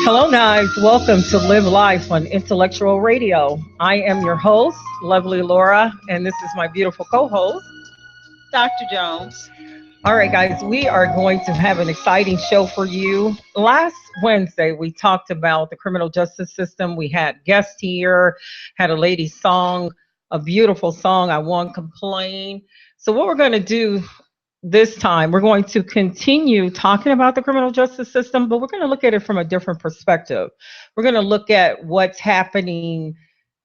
Hello, guys. Welcome to Live Life on Intellectual Radio. I am your host, Lovely Laura, and this is my beautiful co host, Dr. Jones. All right, guys, we are going to have an exciting show for you. Last Wednesday, we talked about the criminal justice system. We had guests here, had a lady song, a beautiful song, I Won't Complain. So, what we're going to do this time, we're going to continue talking about the criminal justice system, but we're going to look at it from a different perspective. We're going to look at what's happening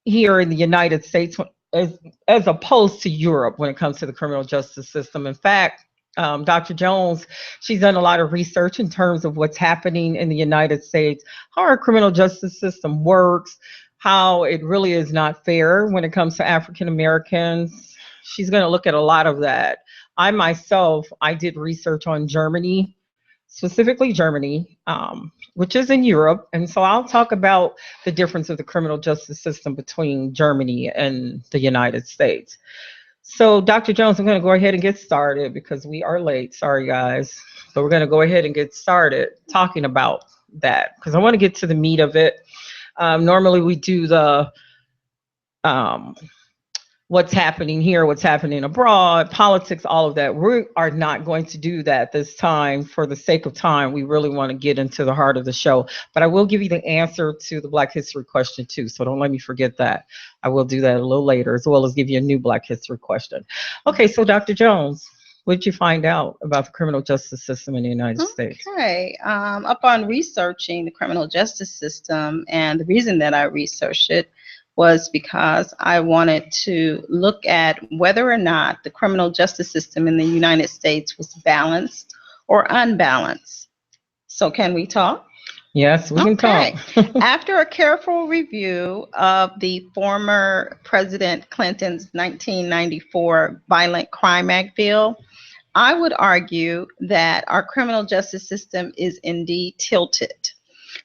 here in the United States as opposed to Europe when it comes to the criminal justice system. In fact, Dr. Jones, she's done a lot of research in terms of what's happening in the United States, how our criminal justice system works, how it really is not fair when it comes to African Americans. She's going to look at a lot of that. I myself, I did research on Germany, specifically Germany, which is in Europe. And so I'll talk about the difference of the criminal justice system between Germany and the United States. So, Dr. Jones, I'm going to go ahead and get started because we are late. Sorry, guys. But we're going to go ahead and get started talking about that because I want to get to the meat of it. Normally, we do the what's happening here, what's happening abroad, politics, all of that. We are not going to do that this time for the sake of time. We really want to get into the heart of the show. But I will give you the answer to the Black History question too. So don't let me forget that. I will do that a little later, as well as give you a new Black History question. Okay, so Dr. Jones, what did you find out about the criminal justice system in the United States? Okay. Upon researching the criminal justice system, and the reason that I researched it was because I wanted to look at whether or not the criminal justice system in the United States was balanced or unbalanced. So can we talk? Yes, we can talk. After a careful review of the former President Clinton's 1994 Violent Crime Act bill, I would argue that our criminal justice system is indeed tilted.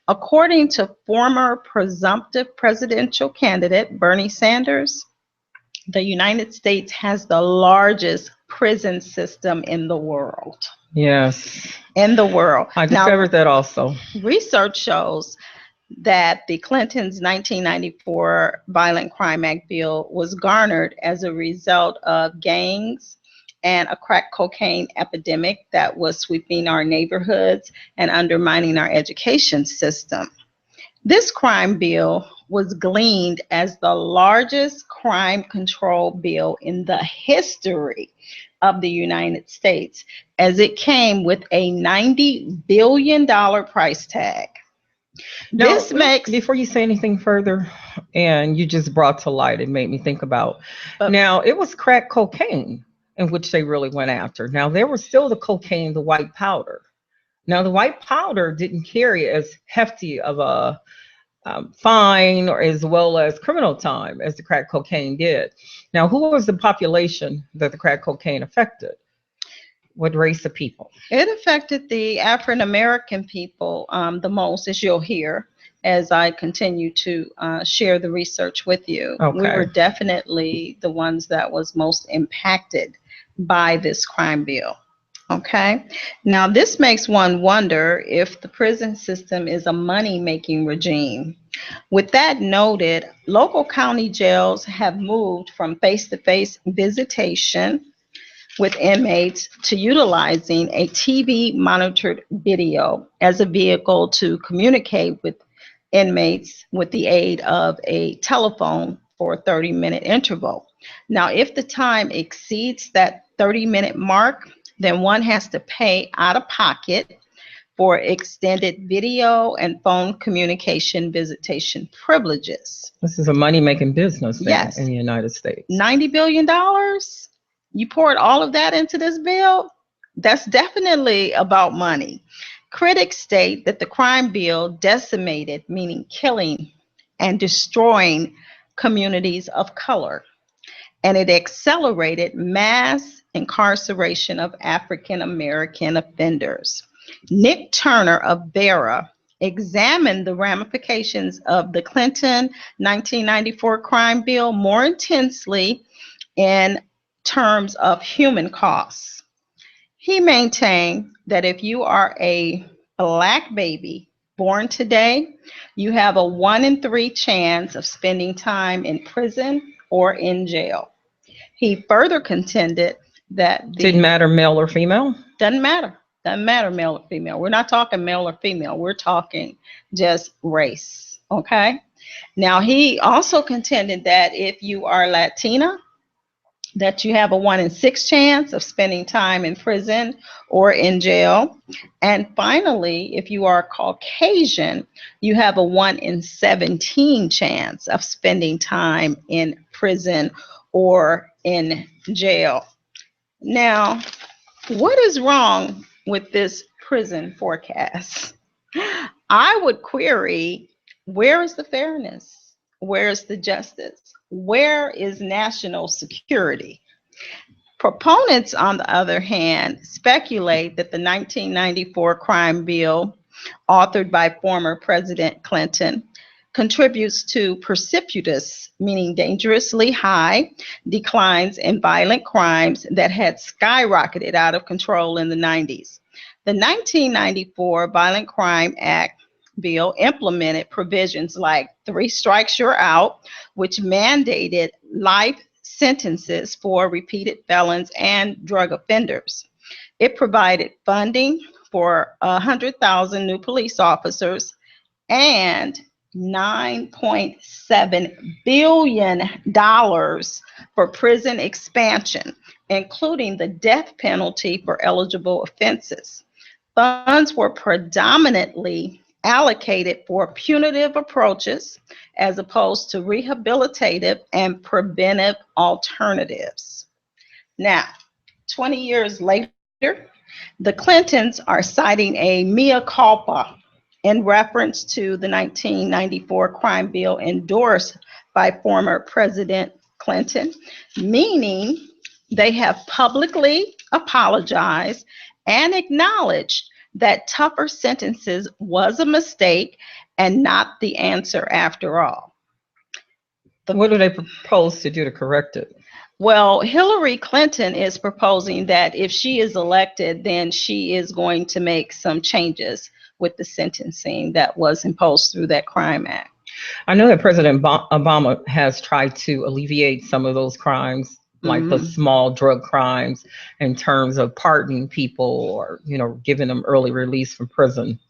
According to former presumptive presidential candidate Bernie Sanders, the United States has the largest prison system in the world. Yes. In the world. I discovered that also. Research shows that the Clinton's 1994 Violent Crime Act bill was garnered as a result of gangs and a crack cocaine epidemic that was sweeping our neighborhoods and undermining our education system. This crime bill was gleaned as the largest crime control bill in the history of the United States, as it came with a $90 billion price tag. Now, this makes, before you say anything further, and you just brought to light, it made me think about, now it was crack cocaine in which they really went after. Now, there was still the cocaine, the white powder. Now, the white powder didn't carry as hefty of a fine or as well as criminal time as the crack cocaine did. Now, who was the population that the crack cocaine affected? What race of people? It affected the African American people the most, as you'll hear, as I continue to share the research with you. Okay. We were definitely the ones that was most impacted by this crime bill. Okay. Now, this makes one wonder if the prison system is a money-making regime. With that noted, local county jails have moved from face-to-face visitation with inmates to utilizing a TV-monitored video as a vehicle to communicate with inmates with the aid of a telephone for a 30-minute interval. Now, if the time exceeds that 30-minute mark, then one has to pay out of pocket for extended video and phone communication visitation privileges. This is a money-making business yes. in the United States. $90 billion? You poured all of that into this bill? That's definitely about money. Critics state that the crime bill decimated, meaning killing and destroying communities of color, and it accelerated mass incarceration of African American offenders. Nick Turner of VERA examined the ramifications of the Clinton 1994 crime bill more intensely in terms of human costs. He maintained that if you are a Black baby born today, you have a 1 in 3 chance of spending time in prison or in jail. He further contended that Didn't matter male or female? doesn't matter. Doesn't matter male or female. We're not talking male or female. We're talking just race. Okay. Now, he also contended that if you are Latina, that you have a 1 in 6 chance of spending time in prison or in jail. And finally, if you are Caucasian, you have a 1 in 17 chance of spending time in prison or in jail. Now, what is wrong with this prison forecast? I would query, where is the fairness? Where is the justice? Where is national security? Proponents, on the other hand, speculate that the 1994 crime bill, authored by former President Clinton, contributes to precipitous, meaning dangerously high, declines in violent crimes that had skyrocketed out of control in the 90s. The 1994 Violent Crime Act bill implemented provisions like 3 strikes you're out, which mandated life sentences for repeated felons and drug offenders. It provided funding for 100,000 new police officers and $9.7 billion for prison expansion, including the death penalty for eligible offenses. Funds were predominantly allocated for punitive approaches as opposed to rehabilitative and preventive alternatives. Now, 20 years later, the Clintons are citing a mea culpa in reference to the 1994 crime bill endorsed by former President Clinton, meaning they have publicly apologized and acknowledged that tougher sentences was a mistake and not the answer after all. What do they propose to do to correct it? Well, Hillary Clinton is proposing that if she is elected, then she is going to make some changes with the sentencing that was imposed through that crime act. I know that President Obama has tried to alleviate some of those crimes, like the small drug crimes, in terms of pardoning people or, giving them early release from prison,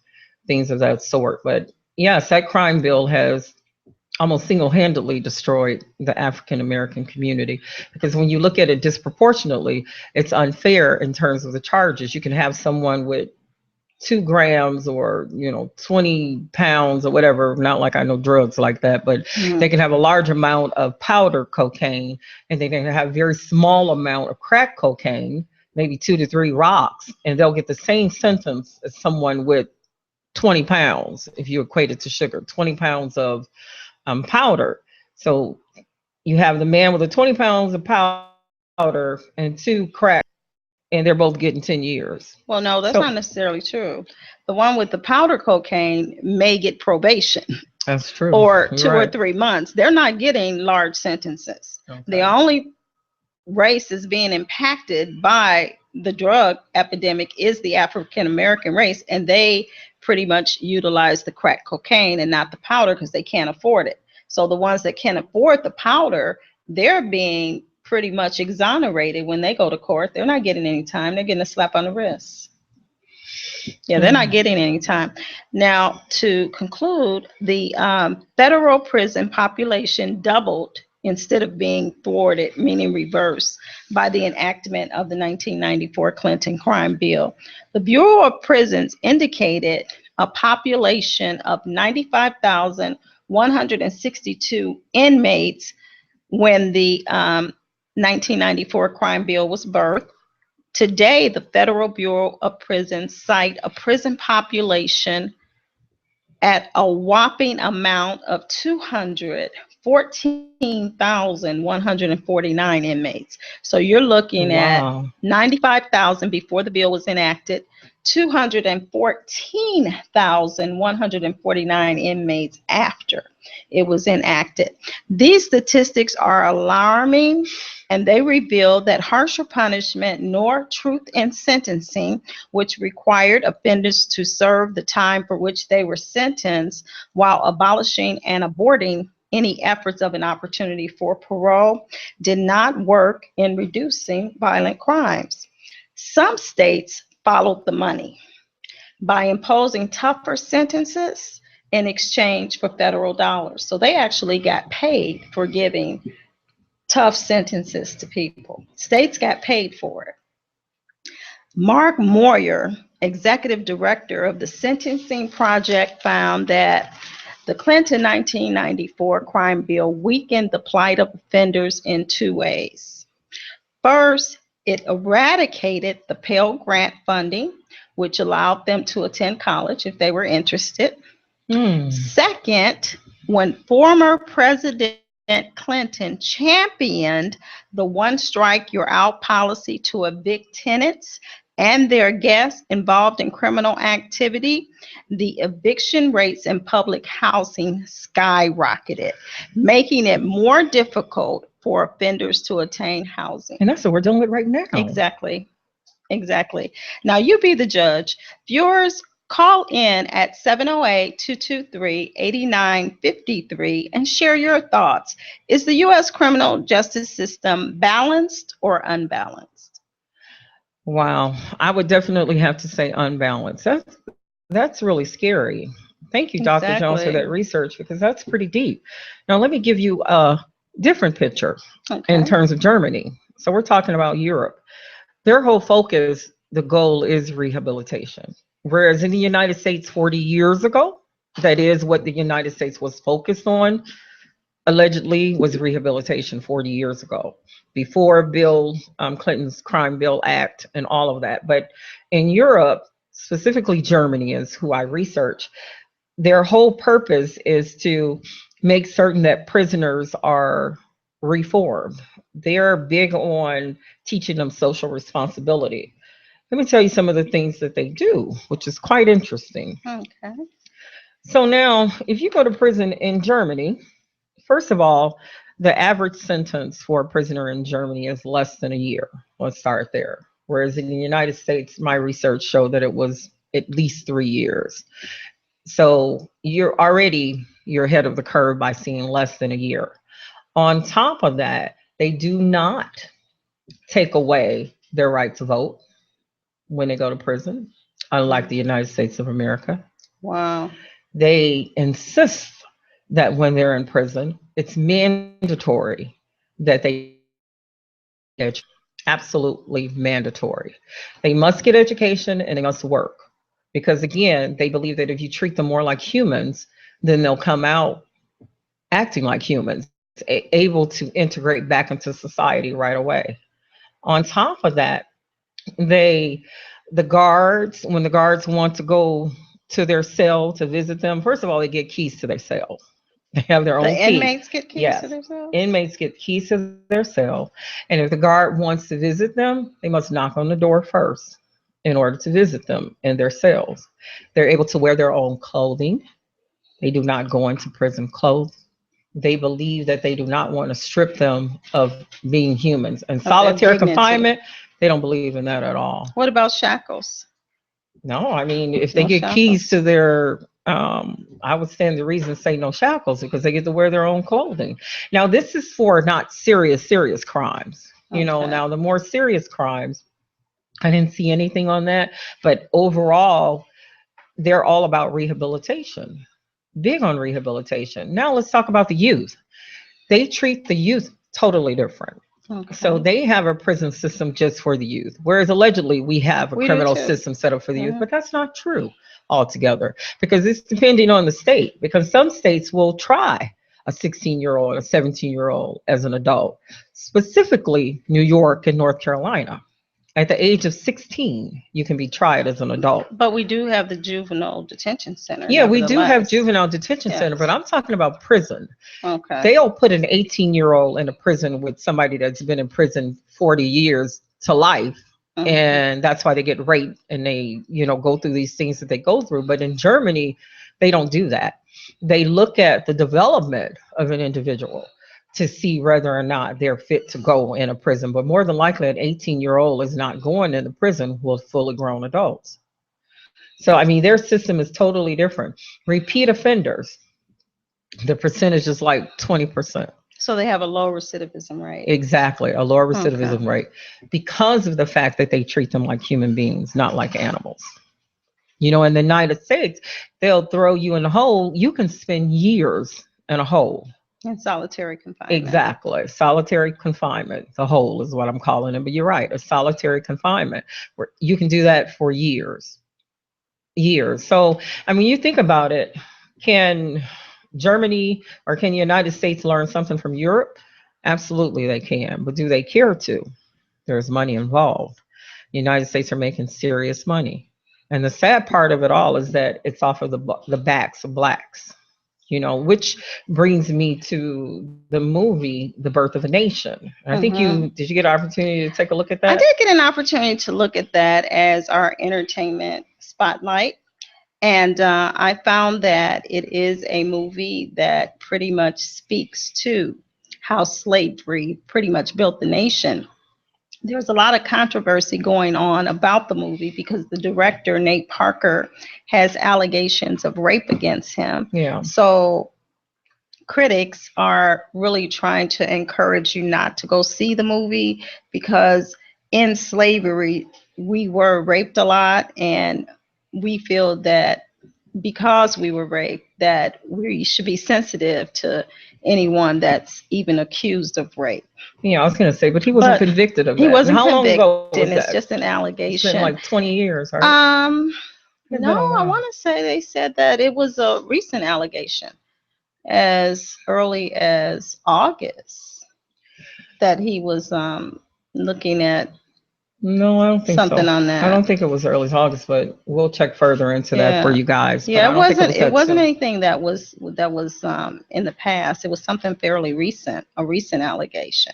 things of that sort. But yes, that crime bill has almost single-handedly destroyed the African American community, because when you look at it disproportionately, it's unfair in terms of the charges. You can have someone with 2 grams or 20 pounds or whatever, not like I know drugs like that, but they can have a large amount of powder cocaine, and they can have a very small amount of crack cocaine, maybe 2 to 3 rocks, and they'll get the same sentence as someone with 20 pounds, if you equate it to sugar, 20 pounds of powder. So you have the man with the 20 pounds of powder and 2 crack, and they're both getting 10 years. Well, no, that's not necessarily true. The one with the powder cocaine may get probation. That's true. Or 2 or 3 months. They're not getting large sentences. Okay. The only race is being impacted by the drug epidemic is the African American race, and they pretty much utilize the crack cocaine and not the powder because they can't afford it. So the ones that can afford the powder, they're being pretty much exonerated when they go to court. They're not getting any time. They're getting a slap on the wrist. Yeah, they're not getting any time. Now, to conclude, the federal prison population doubled instead of being thwarted, meaning reversed, by the enactment of the 1994 Clinton crime bill. The Bureau of Prisons indicated a population of 95,162 inmates when the 1994 crime bill was birthed. Today, the Federal Bureau of Prisons cite a prison population at a whopping amount of 14,149 inmates. So you're looking at Wow. 95,000 before the bill was enacted, 214,149 inmates after it was enacted. These statistics are alarming, and they reveal that harsher punishment nor truth in sentencing, which required offenders to serve the time for which they were sentenced while abolishing and aborting any efforts of an opportunity for parole, did not work in reducing violent crimes. Some states followed the money by imposing tougher sentences in exchange for federal dollars. So they actually got paid for giving tough sentences to people. States got paid for it. Mark Moyer, executive director of the Sentencing Project, found that the Clinton 1994 crime bill weakened the plight of offenders in two ways. First, it eradicated the Pell Grant funding, which allowed them to attend college if they were interested. Second, when former President Clinton championed the one strike you're out policy to evict tenants and their guests involved in criminal activity, the eviction rates in public housing skyrocketed, making it more difficult for offenders to attain housing. And that's what we're dealing with right now. Exactly. Exactly. Now you be the judge. Viewers, call in at 708-223-8953 and share your thoughts. Is the U.S. criminal justice system balanced or unbalanced? Wow. I would definitely have to say unbalanced. That's really scary. Thank you, Dr. Jones, for that research, because that's pretty deep. Now, let me give you a different picture in terms of Germany. So we're talking about Europe. Their whole focus, the goal is rehabilitation. Whereas in the United States 40 years ago, that is what the United States was focused on, allegedly, was rehabilitation 40 years ago, before Bill Clinton's Crime Bill Act and all of that. But in Europe, specifically Germany is who I research, their whole purpose is to make certain that prisoners are reformed. They're big on teaching them social responsibility. Let me tell you some of the things that they do, which is quite interesting. Okay. So now, if you go to prison in Germany, first of all, the average sentence for a prisoner in Germany is less than a year. Let's start there. Whereas in the United States, my research showed that it was at least 3 years. So you're ahead of the curve by seeing less than a year. On top of that, they do not take away their right to vote when they go to prison, unlike the United States of America. Wow. They insist that when they're in prison, it's mandatory that they get absolutely mandatory. They must get education and they must work. Because again, they believe that if you treat them more like humans, then they'll come out acting like humans, able to integrate back into society right away. On top of that, when the guards want to go to their cell to visit them, first of all, they get keys to their cell. They have their own keys. The inmates get keys to their cell? Inmates get keys to their cell. And if the guard wants to visit them, they must knock on the door first in order to visit them in their cells. They're able to wear their own clothing. They do not go into prison clothes. They believe that they do not want to strip them of being humans. And solitary confinement, they don't believe in that at all. What about shackles? No, I mean, if they get keys to their, I would stand the reason to say no shackles, because they get to wear their own clothing. Now, this is for not serious crimes. You know, now the more serious crimes, I didn't see anything on that. But overall, they're all about rehabilitation, big on rehabilitation. Now let's talk about the youth. They treat the youth totally different. So they have a prison system just for the youth, whereas allegedly we have a criminal system set up for the youth, but that's not true altogether, because it's depending on the state, because some states will try a 16-year-old, a 17-year-old as an adult, specifically New York and North Carolina. At the age of 16, you can be tried as an adult. But we do have the juvenile detention center, Yeah, we do have nevertheless. juvenile detention center, but Yes. I'm talking about prison. Okay. They'll put an 18-year-old in a prison with somebody that's been in prison 40 years to life. Mhm. And that's why they get raped and they, go through these things that they go through. But in Germany, they don't do that. They look at the development of an individual to see whether or not they're fit to go in a prison. But more than likely, an 18-year-old is not going into prison with fully grown adults. So, I mean, their system is totally different. Repeat offenders, the percentage is like 20%. So they have a low recidivism rate. Exactly, a lower Okay. recidivism rate because of the fact that they treat them like human beings, not like animals. In the United States, they'll throw you in a hole. You can spend years in a hole. In solitary confinement. Exactly. Solitary confinement. The hole is what I'm calling it. But you're right, a solitary confinement where you can do that for years. Years. So, I mean, you think about it, can Germany or can the United States learn something from Europe? Absolutely, they can. But do they care to? There's money involved. The United States are making serious money. And the sad part of it all is that it's off of the backs of blacks, which brings me to the movie, The Birth of a Nation. I think Hmm. did you get an opportunity to take a look at I that? did get an opportunity to look at that as our entertainment spotlight. And I found that it is a movie that pretty much speaks to how slavery pretty much built the nation. There's a lot of controversy going on about the movie because the director, Nate Parker, has allegations of rape against him. Yeah. So critics are really trying to encourage you not to go see the movie because in slavery, we were raped a lot, and we feel that because we were raped, that we should be sensitive to anyone that's even accused of rape. Yeah, I was going to say, but he wasn't But convicted of he that. And wasn't how long convicted. ago was It's that? just an It's been allegation. like 20 years, right? It's No, been a I while. want to say they said that it was a recent allegation as early as August that he was looking at No, I don't think something so. on I don't that. think it was early as August, but we'll check further into that for Yeah. you guys. But Yeah, I don't think it was it that wasn't soon. anything that was in the past. It was something fairly recent, a recent allegation.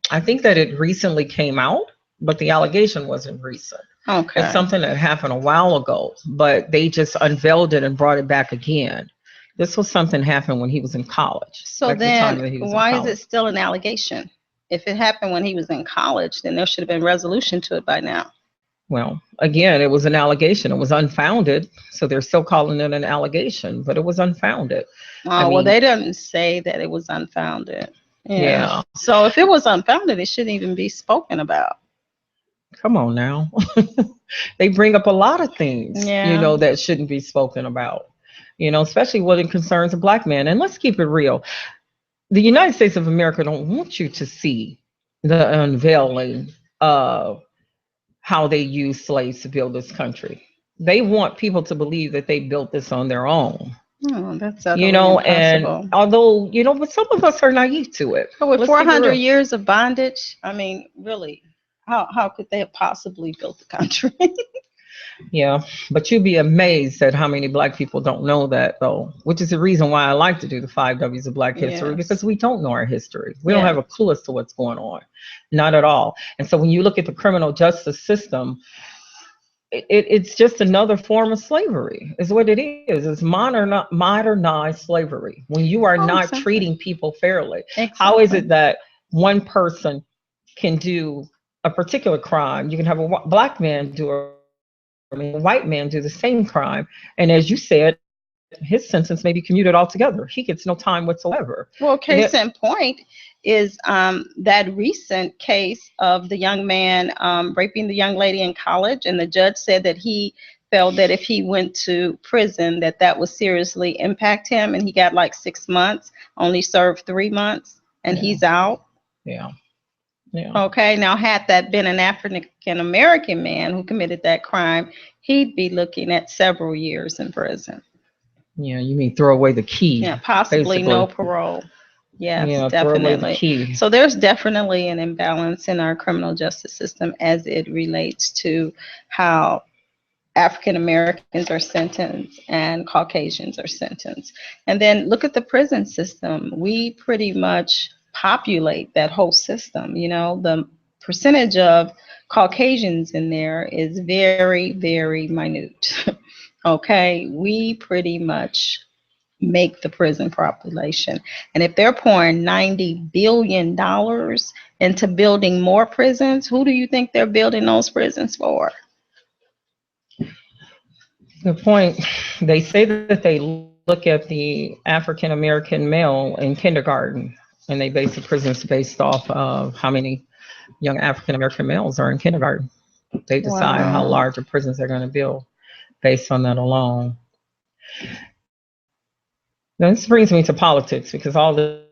I think that it recently came out, but the allegation wasn't recent. It's Okay. something that happened a while ago, but they just unveiled it and brought it back again. This was something happened when he was in college, So like the time then that he was in why is college. it still an allegation? If it happened when he was in college, then there should have been resolution to it by now. Well, again, it was an allegation. It was unfounded, so they're still calling it an allegation, but it was unfounded. I Oh, well, mean, they didn't say that it was unfounded. Yeah. yeah, So if it was unfounded, it shouldn't even be spoken about. come on now. They bring up a lot of things, Yeah. that shouldn't be spoken about, especially when it concerns a black man. And let's keep it real. The United States of America don't want you to see the unveiling of how they used slaves to build this country. They want people to believe that they built this on their own, Oh, that's utterly and impossible. although, but some of us are naive to it. But with Let's keep it 400 real. years of bondage, I mean, really, how could they have possibly built the country? Yeah, but you'd be amazed at how many black people don't know that, though, which is the reason why I like to do the 5 W's of Black history, because Yes. we don't know our history. We don't have Yeah. a clue as to what's going on, not at all. And so when you look at the criminal justice system, it's just another form of slavery, is what it is. It's modernized slavery when you are Oh, not exactly. treating people fairly. How is Exactly. it that one person can do a particular crime? You can have a black man do a white man do the same crime, and as you said, his sentence may be commuted altogether. He gets no time whatsoever. Well, And case in point is that recent case of the young man raping the young lady in college, and the judge said that he felt that if he went to prison, that that would seriously impact him, and he got like 6 months, only served 3 months, and yeah, he's out. yeah, yeah, Okay, now had that been an African American man who committed that crime, he'd be looking at several years in prison. yeah. You mean throw away the key, Yeah, possibly no basically. parole. Yes, throw away the definitely. key. So there's definitely an imbalance in our criminal justice system as it relates to how African Americans are sentenced and Caucasians are sentenced. And then look at the prison system. We pretty much populate that whole system. The percentage of Caucasians in there is very, very minute. Okay, we pretty much make the prison population. And if they're pouring $90 billion into building more prisons, who do you think they're building those prisons for? The point, they say that they look at the African American male in kindergarten, and they base the prisons based off of how many young African American males are in kindergarten. They decide how Wow. large of prisons they're going to build based on that alone. Now, this brings me to politics because all this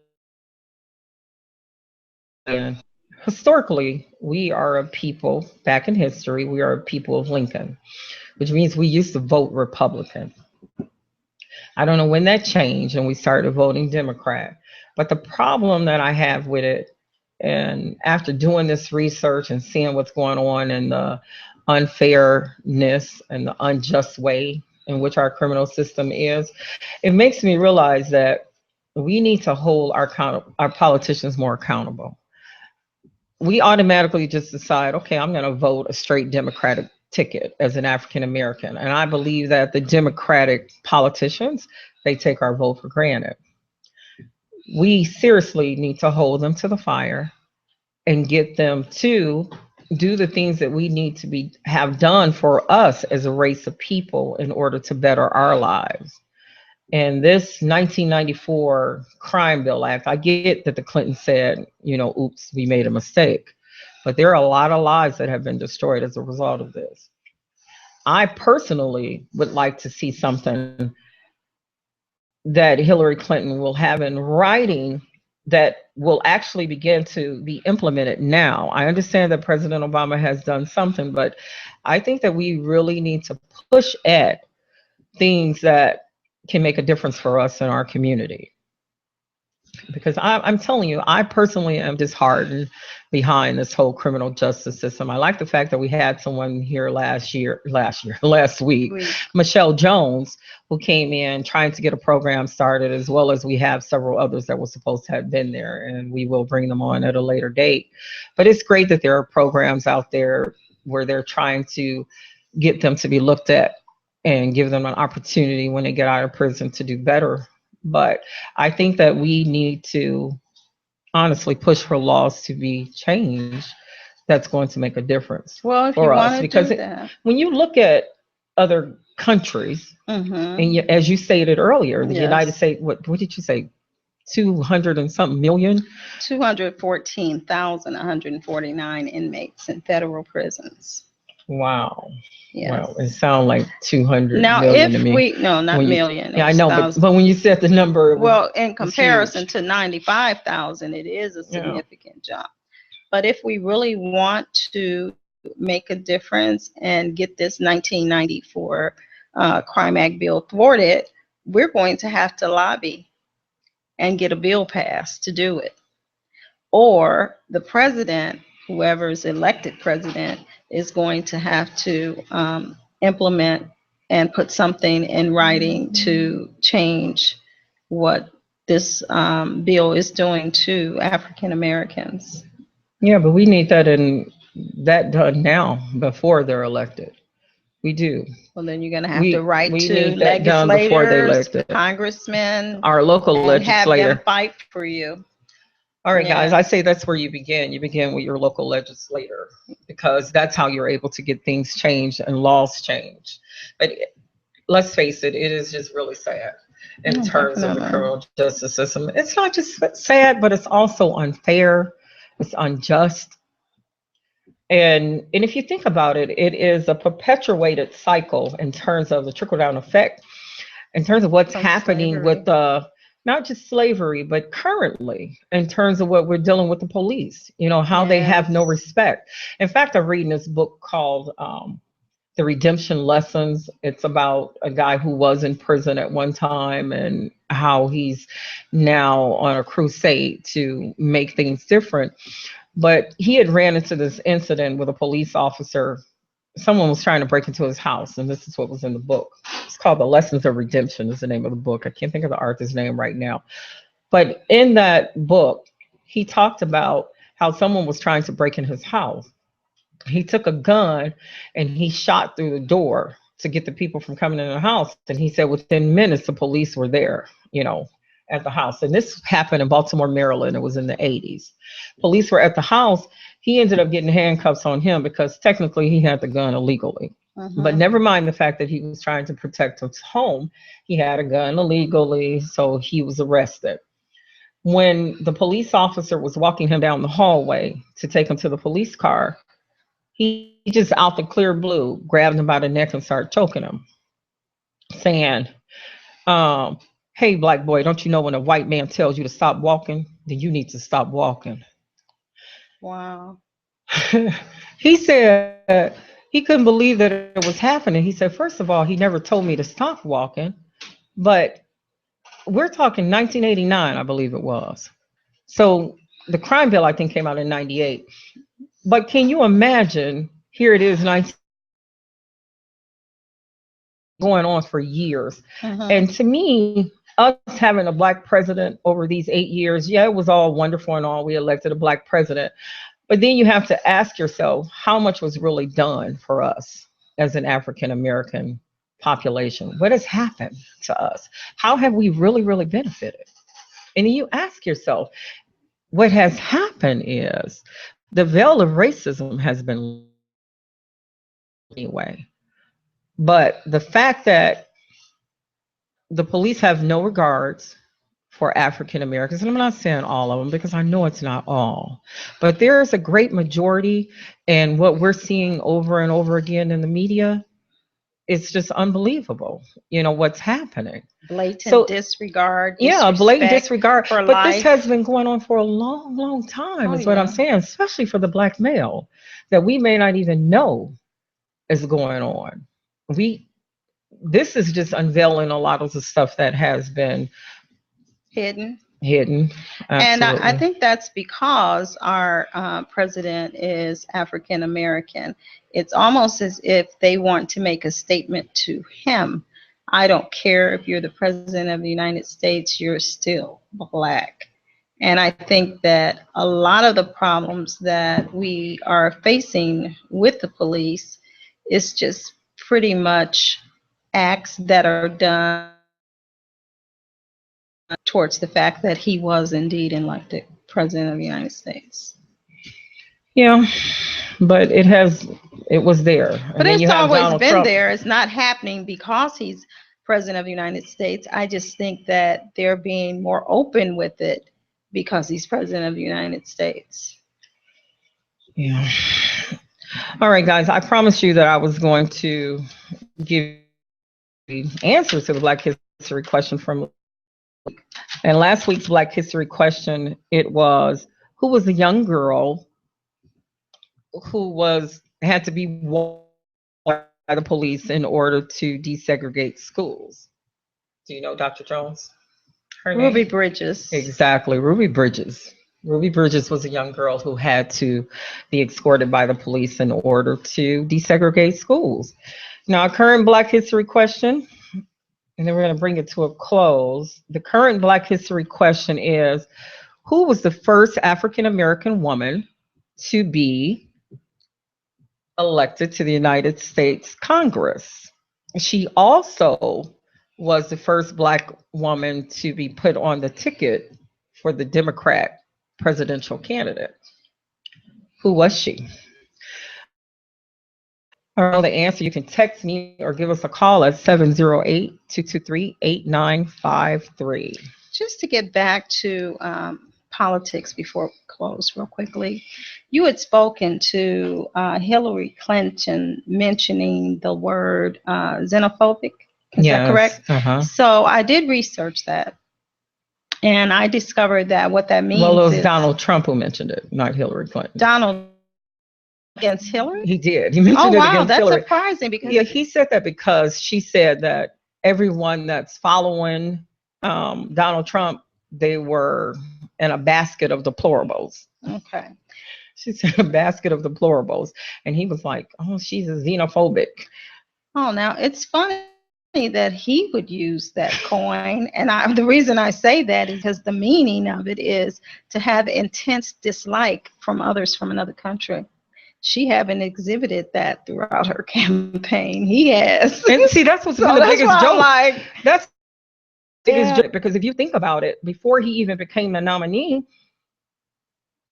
historically, we are a people, back in history, we are a people of Lincoln, which means we used to vote Republican. I don't know when that changed and we started voting Democrat. But the problem that I have with it, and after doing this research and seeing what's going on and the unfairness and the unjust way in which our criminal system is, it makes me realize that we need to hold our politicians more accountable. We automatically just decide, okay, I'm going to vote a straight Democratic ticket as an African American. And I believe that the Democratic politicians, they take our vote for granted. We seriously need to hold them to the fire and get them to do the things that we need to have done for us as a race of people in order to better our lives. And this 1994 Crime Bill Act, I get that the Clintons said, oops, we made a mistake. But there are a lot of lives that have been destroyed as a result of this. I personally would like to see something that Hillary Clinton will have in writing that will actually begin to be implemented now. I understand that President Obama has done something, but I think that we really need to push at things that can make a difference for us in our community. Because I'm telling you, I personally am disheartened behind this whole criminal justice system. I like the fact that we had someone here last week, Michelle Jones, who came in trying to get a program started, as well as we have several others that were supposed to have been there, and we will bring them on at a later date. But it's great that there are programs out there where they're trying to get them to be looked at and give them an opportunity when they get out of prison to do better. But I think that we need to honestly push for laws to be changed that's going to make a difference Well, if you for us. want to Because do that, when you look at other countries, and as you stated earlier, the United yes, States, what did you say, 200 and something million? 214,149 inmates in federal prisons. Wow. Yes. Well, it sounds like 200 Now, million to if me. no, not When you, million. yeah, I know, but when you said the number, well, in it was comparison huge. to 95,000, it is a Yeah. significant jump. But if we really want to make a difference and get this 1994 Crime Act bill thwarted, we're going to have to lobby and get a bill passed to do it. Or the president, whoever is elected president, is going to have to implement and put something in writing to change what this bill is doing to African Americans. Yeah, but we need that done now before they're elected. We do. Well, then you're going to have to write We to need that done before they legislators, elected. congressmen, Our local and have them legislator. fight for you. All right, guys, I Yes. say that's where you begin. You begin with your local legislator because that's how you're able to get things changed and laws changed. But let's face it, it is just really sad in terms of the Definitely. criminal justice system. It's not just sad, but it's also unfair. It's unjust. And if you think about it, it is a perpetuated cycle in terms of the trickle down effect, in terms of what's From happening slavery. with not just slavery, but currently in terms of what we're dealing with the police, how they have no Yes. respect. In fact, I'm reading this book called the redemption lessons. It's about a guy who was in prison at one time and how he's now on a crusade to make things different. But he had ran into this incident with a police officer. Someone was trying to break into his house, and this is what was in the book. It's called The Lessons of Redemption is the name of the book. I can't think of the author's name right now. But in that book, he talked about how someone was trying to break in his house. He took a gun and he shot through the door to get the people from coming in the house. And he said within minutes, the police were there, at the house. And this happened in Baltimore, Maryland. It was in the 80s. Police were at the house. He ended up getting handcuffs on him because technically he had the gun illegally. But never mind the fact that he was trying to protect his home. He had a gun illegally, so he was arrested. When the police officer was walking him down the hallway to take him to the police car, he just out the clear blue grabbed him by the neck and started choking him, saying, hey, black boy, don't you know when a white man tells you to stop walking, then you need to stop walking. Wow. He said he couldn't believe that it was happening. He said, first of all, he never told me to stop walking, but we're talking 1989, I believe it was. So the crime bill, I think, came out in 98. But can you imagine, here it is, 19 going on for years. And to me, us having a black president over these 8 years, yeah, it was all wonderful and all. We elected a black president. But then you have to ask yourself, how much was really done for us as an African American population? What has happened to us? How have we really, really benefited? And then you ask yourself, what has happened is the veil of racism has been anyway. But the fact that the police have no regards for African Americans, and I'm not saying all of them because I know it's not all, but there is a great majority, and what we're seeing over and over again in the media, it's just unbelievable, what's happening. Blatant disregard. Yeah, blatant disregard. For but life. This has been going on for a long, long time, is what I'm saying, especially for the black male, that we may not even know is going on. This is just unveiling a lot of the stuff that has been hidden. Absolutely. And I think that's because our president is African American. It's almost as if they want to make a statement to him. I don't care if you're the president of the United States, you're still black. And I think that a lot of the problems that we are facing with the police is just pretty much acts that are done towards the fact that he was indeed elected president of the United States. Yeah, but it was there. But it's always been there. It's not happening because he's president of the United States. I just think that they're being more open with it because he's president of the United States. Yeah. All right, guys, I promised you that I was going to give the answer to the Black History question from and last week's Black History question, it was, who was the young girl who had to be warned by the police in order to desegregate schools? Do you know, Dr. Jones? Ruby Bridges. Exactly, Ruby Bridges. Ruby Bridges was a young girl who had to be escorted by the police in order to desegregate schools. Now, our current Black History question, and then we're going to bring it to a close. The current Black History question is, who was the first African American woman to be elected to the United States Congress? She also was the first Black woman to be put on the ticket for the Democrat presidential candidate. Who was she? I know the answer. You can text me or give us a call at 708-223-8953. Just to get back to politics before we close real quickly, you had spoken to Hillary Clinton mentioning the word xenophobic. Is that correct? Uh-huh. So I did research that. And I discovered that what that means is Donald Trump who mentioned it, not Hillary Clinton. Donald Against Hillary? He did. He Oh, mentioned it wow. against That's Hillary. surprising because, Yeah, he said that because she said that everyone that's following Donald Trump, they were in a basket of deplorables. okay. She said a basket of deplorables. And he was like, oh, she's a xenophobic. Oh, now it's funny that he would use that coin. And the reason I say that is because the meaning of it is to have intense dislike from others from another country. She haven't exhibited that throughout her campaign. He has. And see, that's what's So been the that's biggest why I'm joke. like, That's the biggest yeah, joke because if you think about it, before he even became the nominee,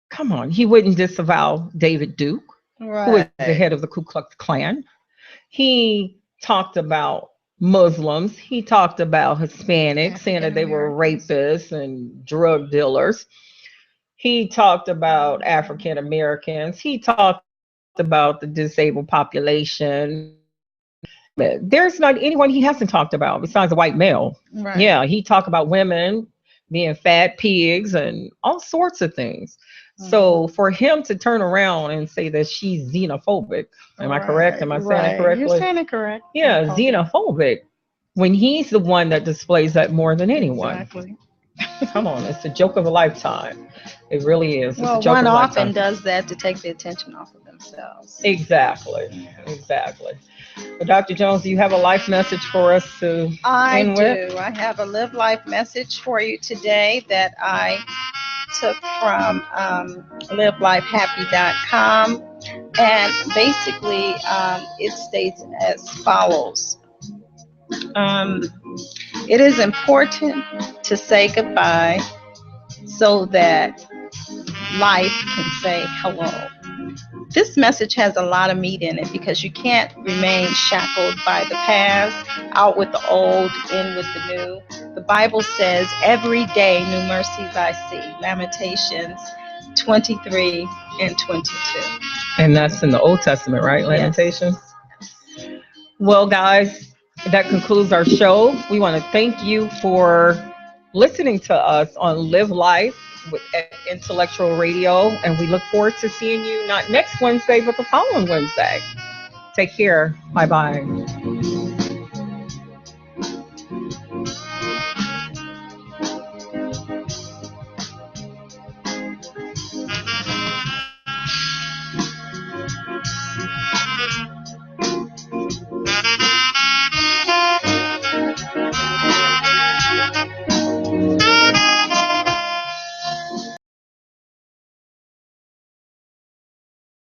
come on, he wouldn't disavow David Duke, who is the right. head of the Ku Klux Klan. He talked about Muslims. He talked about Hispanics, saying that African they were Americans. rapists and drug dealers. He talked about African Americans. He talked about the disabled population. There's not anyone he hasn't talked about besides a white male. Right. Yeah, he talked about women being fat pigs and all sorts of things. So Mhm. for him to turn around and say that she's xenophobic, am I correct? Right, Am I saying it right. You're correctly? saying it correct. Yeah, Xenophobic. xenophobic. When he's the one that displays that more than anyone. Exactly. Come on, it's a joke of a lifetime. It really is. It's a Well, joke one of a often lifetime. does that to take the attention off of themselves. Exactly. Exactly. But Dr. Jones, do you have a life message for us to I end with? do. I have a live life message for you today that I took from livelifehappy.com. And basically, it states as follows. Um, it is important to say goodbye so that life can say hello. This message has a lot of meat in it because you can't remain shackled by the past, out with the old, in with the new. The Bible says, every day new mercies I see. Lamentations 23 and 22. And that's in the Old Testament, right? Yes. Lamentations. Well, guys, that concludes our show. We want to thank you for listening to us on Live Life with Intellectual Radio. And we look forward to seeing you not next Wednesday, but the following Wednesday. Take care. Bye bye.